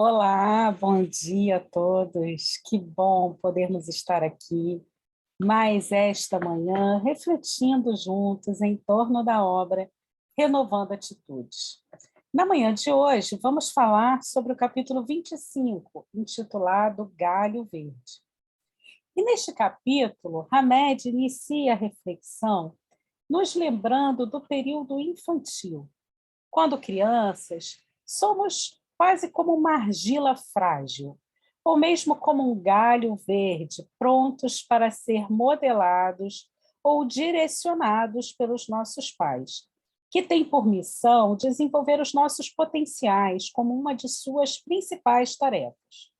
Olá, bom dia a todos. Que bom podermos estar aqui mais esta manhã, refletindo juntos em torno da obra Renovando Atitudes. Na manhã de hoje, vamos falar sobre o capítulo 25, intitulado Galho Verde. E neste capítulo, Hamed inicia a reflexão nos lembrando do período infantil. Quando crianças, somos quase como uma argila frágil, ou mesmo como um galho verde, prontos para ser modelados ou direcionados pelos nossos pais, que têm por missão desenvolver os nossos potenciais como uma de suas principais tarefas.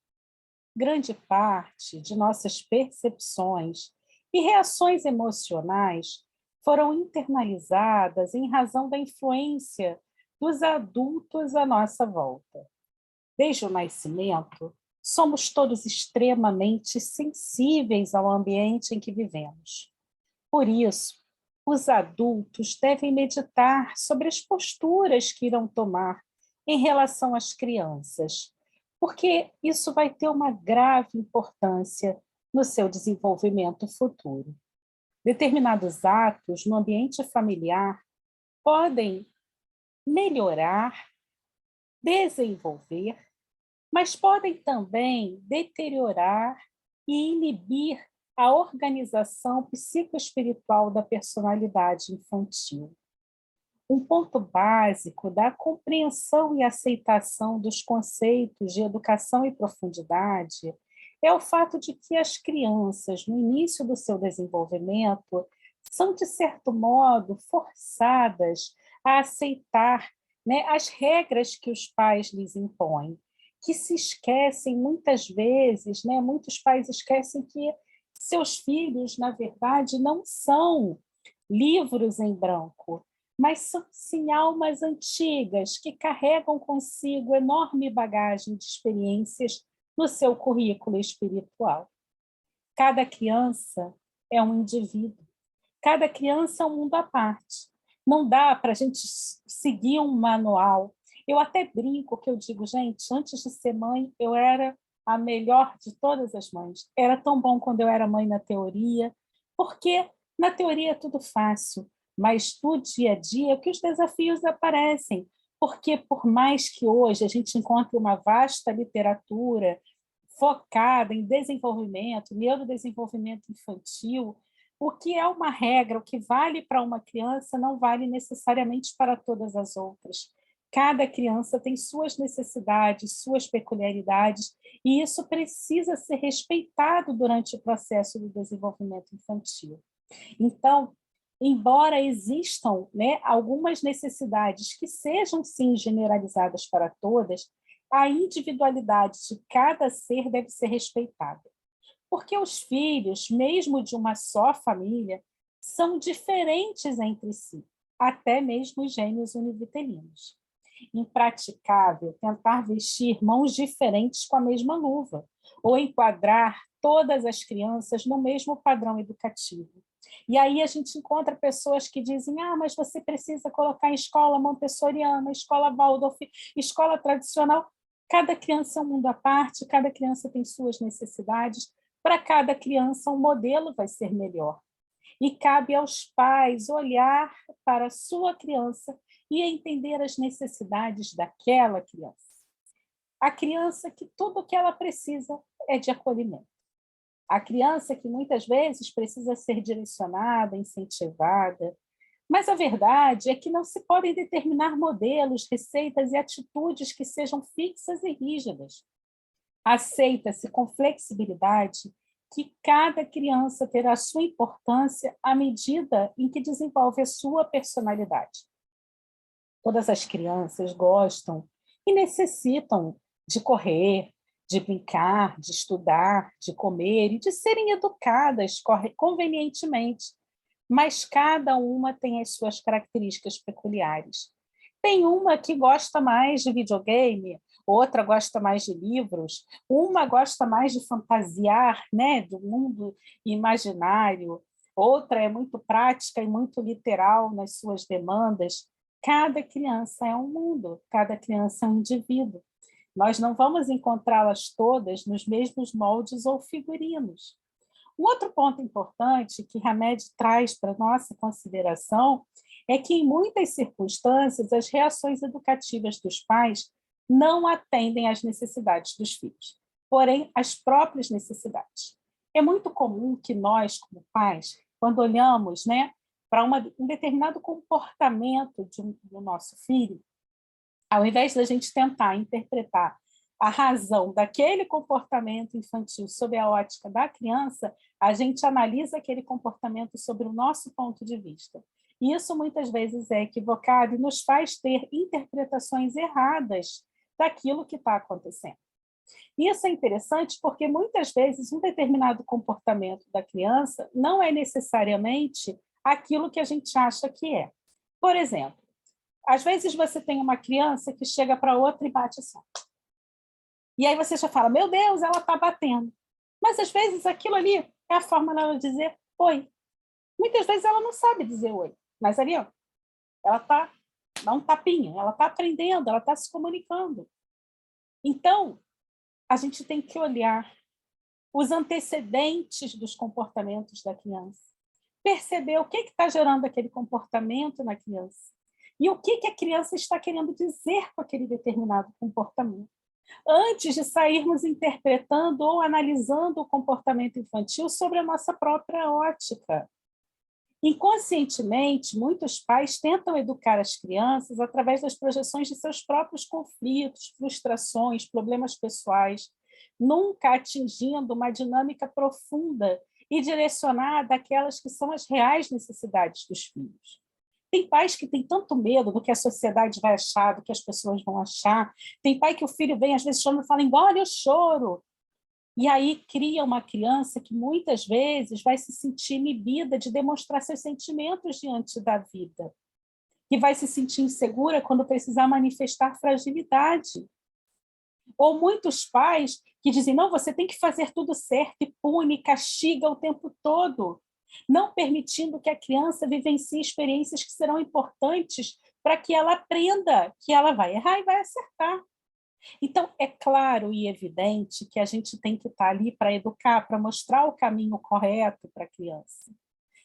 Grande parte de nossas percepções e reações emocionais foram internalizadas em razão da influência dos adultos à nossa volta. Desde o nascimento, somos todos extremamente sensíveis ao ambiente em que vivemos. Por isso, os adultos devem meditar sobre as posturas que irão tomar em relação às crianças, porque isso vai ter uma grave importância no seu desenvolvimento futuro. Determinados atos no ambiente familiar podem melhorar, desenvolver, mas podem também deteriorar e inibir a organização psicoespiritual da personalidade infantil. Um ponto básico da compreensão e aceitação dos conceitos de educação e profundidade é o fato de que as crianças, no início do seu desenvolvimento, são, de certo modo, forçadas a aceitar, né, as regras que os pais lhes impõem, que se esquecem muitas vezes, né, muitos pais esquecem que seus filhos, na verdade, não são livros em branco, mas são sim almas antigas que carregam consigo enorme bagagem de experiências no seu currículo espiritual. Cada criança é um indivíduo, cada criança é um mundo à parte. Não dá para a gente seguir um manual. Eu até brinco que eu digo, gente, antes de ser mãe, eu era a melhor de todas as mães. Era tão bom quando eu era mãe na teoria, porque na teoria é tudo fácil, mas no dia a dia é que os desafios aparecem. Porque por mais que hoje a gente encontre uma vasta literatura focada em desenvolvimento, neurodesenvolvimento infantil, o que é uma regra, o que vale para uma criança, não vale necessariamente para todas as outras. Cada criança tem suas necessidades, suas peculiaridades, e isso precisa ser respeitado durante o processo do desenvolvimento infantil. Então, embora existam, né, algumas necessidades que sejam, sim, generalizadas para todas, a individualidade de cada ser deve ser respeitada. Porque os filhos, mesmo de uma só família, são diferentes entre si, até mesmo os gêmeos univitelinos. Impraticável tentar vestir mãos diferentes com a mesma luva, ou enquadrar todas as crianças no mesmo padrão educativo. E aí a gente encontra pessoas que dizem, mas você precisa colocar em escola montessoriana, escola Waldorf, escola tradicional. Cada criança é um mundo à parte, cada criança tem suas necessidades, para cada criança um modelo vai ser melhor. E cabe aos pais olhar para a sua criança e entender as necessidades daquela criança. A criança que tudo o que ela precisa é de acolhimento. A criança que muitas vezes precisa ser direcionada, incentivada, mas a verdade é que não se podem determinar modelos, receitas e atitudes que sejam fixas e rígidas. Aceita-se com flexibilidade que cada criança terá sua importância à medida em que desenvolve a sua personalidade. Todas as crianças gostam e necessitam de correr, de brincar, de estudar, de comer e de serem educadas convenientemente, mas cada uma tem as suas características peculiares. Tem uma que gosta mais de videogame, outra gosta mais de livros, uma gosta mais de fantasiar, né, do mundo imaginário, outra é muito prática e muito literal nas suas demandas. Cada criança é um mundo, cada criança é um indivíduo. Nós não vamos encontrá-las todas nos mesmos moldes ou figurinos. Um outro ponto importante que Hamed traz para nossa consideração é que, em muitas circunstâncias, as reações educativas dos pais não atendem às necessidades dos filhos, porém, às próprias necessidades. É muito comum que nós, como pais, quando olhamos, né, para um determinado comportamento do nosso filho, ao invés da gente tentar interpretar a razão daquele comportamento infantil sob a ótica da criança, a gente analisa aquele comportamento sobre o nosso ponto de vista. E isso muitas vezes é equivocado e nos faz ter interpretações erradas daquilo que está acontecendo. Isso é interessante porque muitas vezes um determinado comportamento da criança não é necessariamente aquilo que a gente acha que é. Por exemplo, às vezes você tem uma criança que chega para outra e bate assim. E aí você já fala, meu Deus, ela está batendo. Mas às vezes aquilo ali é a forma dela dizer oi. Muitas vezes ela não sabe dizer oi, mas ali, ó, ela está dá um tapinha, ela está aprendendo, ela está se comunicando. Então, a gente tem que olhar os antecedentes dos comportamentos da criança, perceber o que está gerando aquele comportamento na criança e o que a criança está querendo dizer com aquele determinado comportamento, antes de sairmos interpretando ou analisando o comportamento infantil sobre a nossa própria ótica. Inconscientemente, muitos pais tentam educar as crianças através das projeções de seus próprios conflitos, frustrações, problemas pessoais, nunca atingindo uma dinâmica profunda e direcionada àquelas que são as reais necessidades dos filhos. Tem pais que têm tanto medo do que a sociedade vai achar, do que as pessoas vão achar. Tem pai que o filho vem, às vezes, chorando e fala, engole o choro. E aí cria uma criança que muitas vezes vai se sentir inibida de demonstrar seus sentimentos diante da vida, que vai se sentir insegura quando precisar manifestar fragilidade. Ou muitos pais que dizem, não, você tem que fazer tudo certo e pune, castiga o tempo todo, não permitindo que a criança vivencie experiências que serão importantes para que ela aprenda que ela vai errar e vai acertar. Então, é claro e evidente que a gente tem que estar ali para educar, para mostrar o caminho correto para a criança.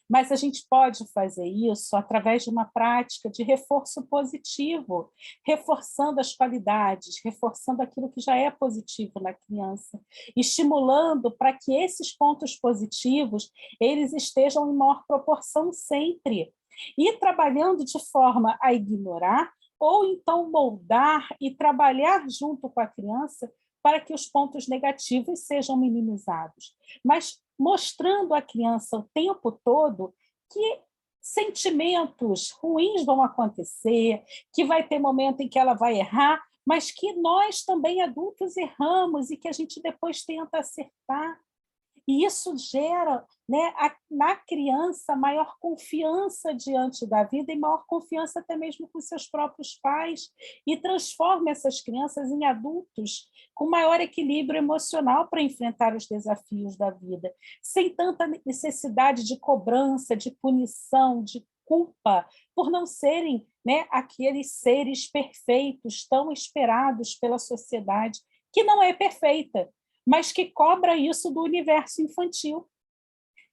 Mas a gente pode fazer isso através de uma prática de reforço positivo, reforçando as qualidades, reforçando aquilo que já é positivo na criança, estimulando para que esses pontos positivos eles estejam em maior proporção sempre, e trabalhando de forma a ignorar ou então moldar e trabalhar junto com a criança para que os pontos negativos sejam minimizados, mas mostrando à criança o tempo todo que sentimentos ruins vão acontecer, que vai ter momento em que ela vai errar, mas que nós também adultos erramos e que a gente depois tenta acertar. E isso gera, né, na criança maior confiança diante da vida e maior confiança até mesmo com seus próprios pais e transforma essas crianças em adultos com maior equilíbrio emocional para enfrentar os desafios da vida, sem tanta necessidade de cobrança, de punição, de culpa, por não serem, né, aqueles seres perfeitos tão esperados pela sociedade, que não é perfeita, mas que cobra isso do universo infantil.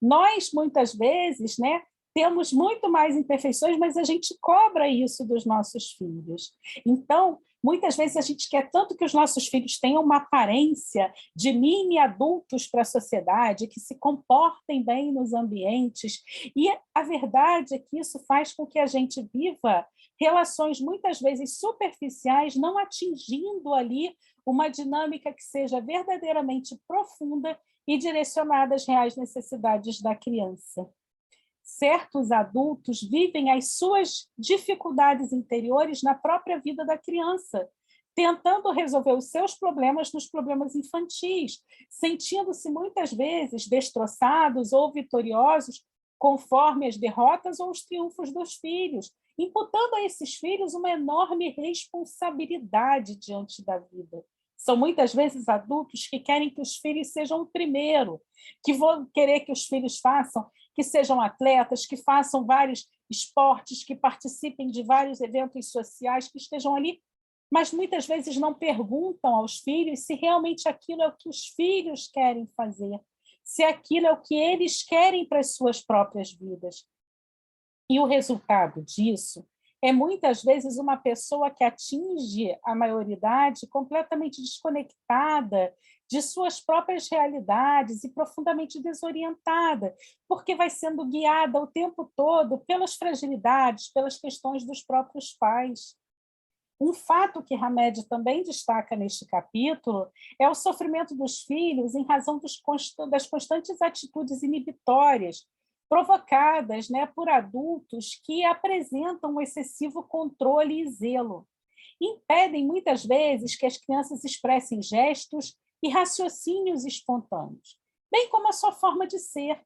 Nós, muitas vezes, né, temos muito mais imperfeições, mas a gente cobra isso dos nossos filhos. Então, muitas vezes a gente quer tanto que os nossos filhos tenham uma aparência de mini adultos para a sociedade, que se comportem bem nos ambientes, e a verdade é que isso faz com que a gente viva relações muitas vezes superficiais, não atingindo ali uma dinâmica que seja verdadeiramente profunda e direcionada às reais necessidades da criança. Certos adultos vivem as suas dificuldades interiores na própria vida da criança, tentando resolver os seus problemas nos problemas infantis, sentindo-se muitas vezes destroçados ou vitoriosos conforme as derrotas ou os triunfos dos filhos, imputando a esses filhos uma enorme responsabilidade diante da vida. São muitas vezes adultos que querem que os filhos sejam o primeiro, que vão querer que os filhos façam, que sejam atletas, que façam vários esportes, que participem de vários eventos sociais, que estejam ali mas muitas vezes não perguntam aos filhos se realmente aquilo é o que os filhos querem fazer, se aquilo é o que eles querem para as suas próprias vidas. E o resultado disso é, muitas vezes, uma pessoa que atinge a maioridade completamente desconectada de suas próprias realidades e profundamente desorientada, porque vai sendo guiada o tempo todo pelas fragilidades, pelas questões dos próprios pais. Um fato que Hamed também destaca neste capítulo é o sofrimento dos filhos em razão das constantes atitudes inibitórias provocadas, né, por adultos que apresentam um excessivo controle e zelo. Impedem, muitas vezes, que as crianças expressem gestos e raciocínios espontâneos, bem como a sua forma de ser.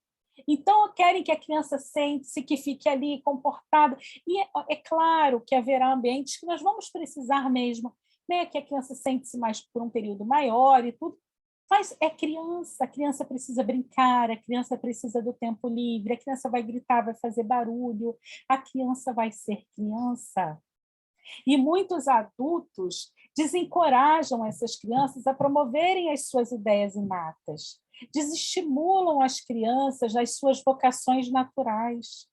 Então, querem que a criança sente-se, que fique ali comportada. E é claro que haverá ambientes que nós vamos precisar mesmo, né, que a criança sente-se mais por um período maior e tudo. Mas é criança, a criança precisa brincar, a criança precisa do tempo livre, a criança vai gritar, vai fazer barulho, a criança vai ser criança. E muitos adultos desencorajam essas crianças a promoverem as suas ideias inatas, desestimulam as crianças das suas vocações naturais,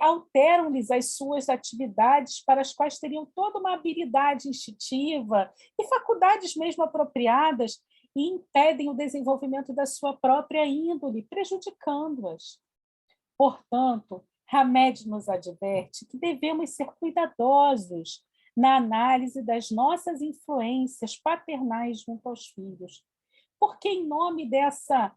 alteram-lhes as suas atividades para as quais teriam toda uma habilidade instintiva e faculdades mesmo apropriadas, e impedem o desenvolvimento da sua própria índole, prejudicando-as. Portanto, Hamed nos adverte que devemos ser cuidadosos na análise das nossas influências paternais junto aos filhos, porque em nome dessa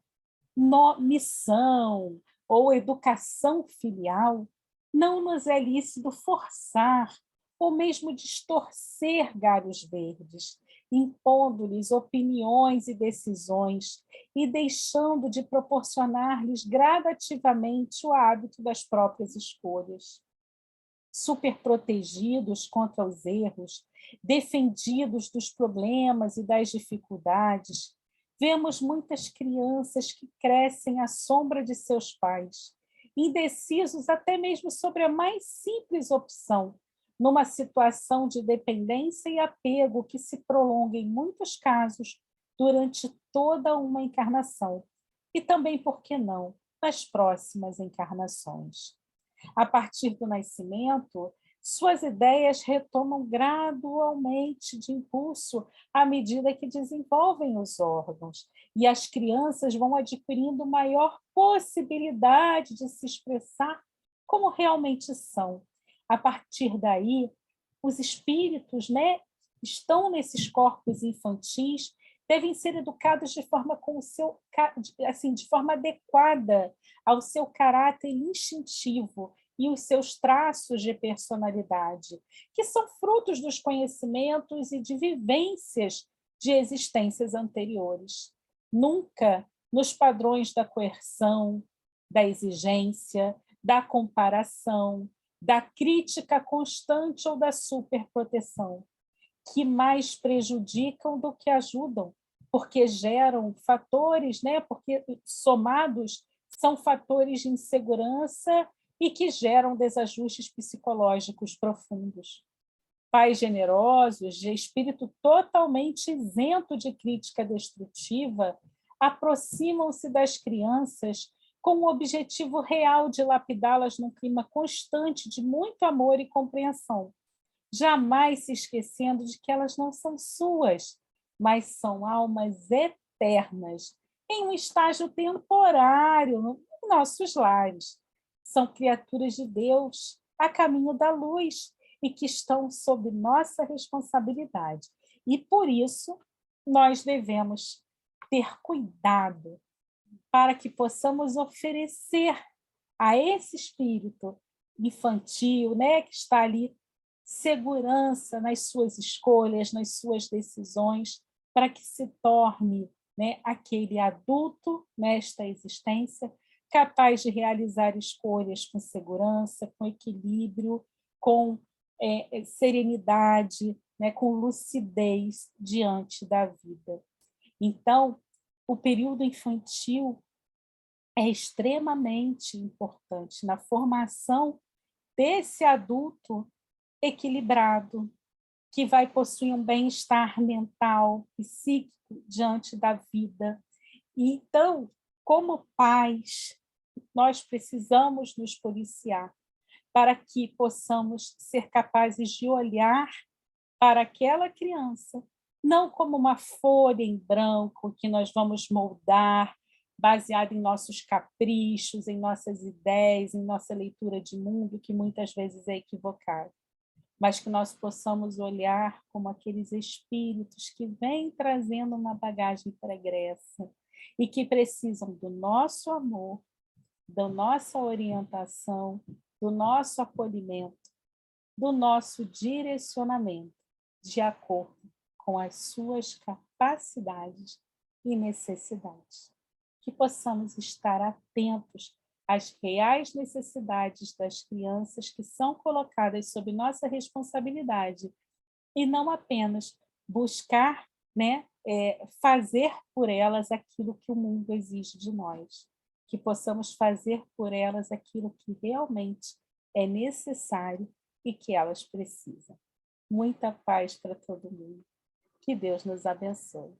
missão ou educação filial, não nos é lícito forçar ou mesmo distorcer galhos verdes, impondo-lhes opiniões e decisões e deixando de proporcionar-lhes gradativamente o hábito das próprias escolhas. Superprotegidos contra os erros, defendidos dos problemas e das dificuldades, vemos muitas crianças que crescem à sombra de seus pais, indecisos até mesmo sobre a mais simples opção, numa situação de dependência e apego que se prolonga, em muitos casos, durante toda uma encarnação, e também, por que não, nas próximas encarnações. A partir do nascimento, suas ideias retomam gradualmente de impulso à medida que desenvolvem os órgãos, e as crianças vão adquirindo maior possibilidade de se expressar como realmente são. A partir daí, os espíritos, né, estão nesses corpos infantis, devem ser educados de forma com o seu, assim, de forma adequada ao seu caráter instintivo e os seus traços de personalidade, que são frutos dos conhecimentos e de vivências de existências anteriores. Nunca nos padrões da coerção, da exigência, da comparação, da crítica constante ou da superproteção, que mais prejudicam do que ajudam, porque geram fatores, né? Porque somados são fatores de insegurança e que geram desajustes psicológicos profundos. Pais generosos, de espírito totalmente isento de crítica destrutiva, aproximam-se das crianças com o objetivo real de lapidá-las num clima constante de muito amor e compreensão, jamais se esquecendo de que elas não são suas, mas são almas eternas, em um estágio temporário em nossos lares. São criaturas de Deus, a caminho da luz, e que estão sob nossa responsabilidade. E, por isso, nós devemos ter cuidado para que possamos oferecer a esse espírito infantil, né, que está ali, segurança nas suas escolhas, nas suas decisões, para que se torne, né, aquele adulto nesta existência, capaz de realizar escolhas com segurança, com equilíbrio, com serenidade, né, com lucidez diante da vida. Então, o período infantil é extremamente importante na formação desse adulto equilibrado, que vai possuir um bem-estar mental, psíquico diante da vida. E, então, como pais, nós precisamos nos policiar para que possamos ser capazes de olhar para aquela criança, não como uma folha em branco que nós vamos moldar, baseado em nossos caprichos, em nossas ideias, em nossa leitura de mundo, que muitas vezes é equivocada, mas que nós possamos olhar como aqueles espíritos que vêm trazendo uma bagagem pregressa e que precisam do nosso amor, da nossa orientação, do nosso acolhimento, do nosso direcionamento, de acordo com as suas capacidades e necessidades. Que possamos estar atentos às reais necessidades das crianças que são colocadas sob nossa responsabilidade e não apenas buscar, né, fazer por elas aquilo que o mundo exige de nós. Que possamos fazer por elas aquilo que realmente é necessário e que elas precisam. Muita paz para todo mundo. Que Deus nos abençoe.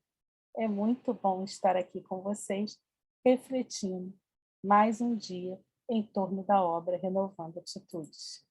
É muito bom estar aqui com vocês, refletindo mais um dia em torno da obra Renovando Atitudes.